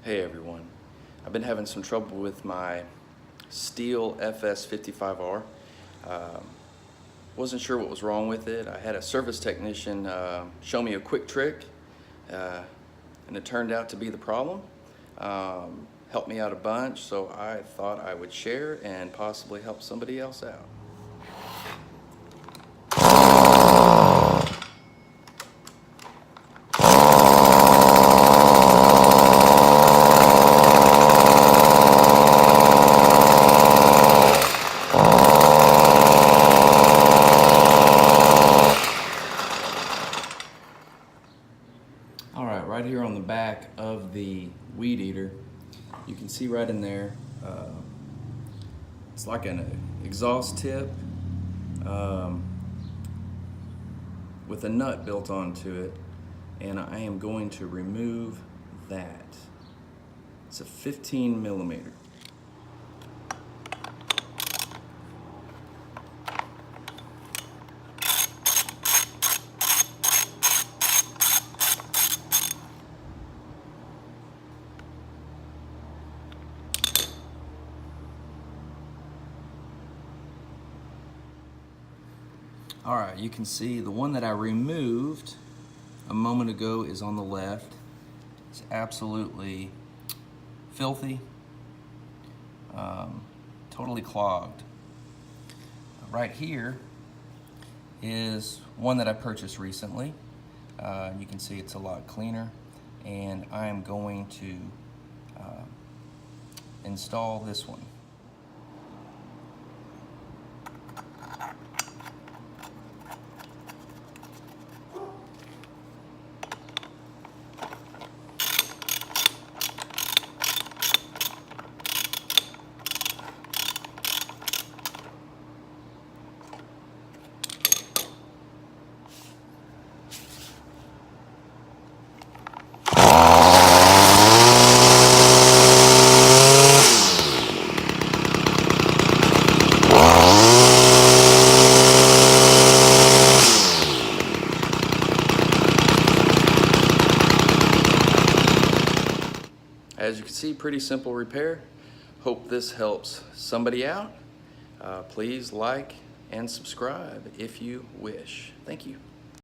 Hey everyone, I've been having some trouble with my Stihl FS55R. Wasn't sure what was wrong with it. I had a service technician show me a quick trick and it turned out to be the problem. Helped me out a bunch, so I thought I would share and possibly help somebody else out. All right, right here on the back of the weed eater, you can see right in there, it's like an exhaust tip with a nut built onto it, and I am going to remove that. It's a 15 millimeter. All right, you can see the one that I removed a moment ago is on the left. It's absolutely filthy, totally clogged. Right here is one that I purchased recently. You can see it's a lot cleaner, and I am going to install this one. As you can see, pretty simple repair. Hope this helps somebody out. Please like and subscribe if you wish. Thank you.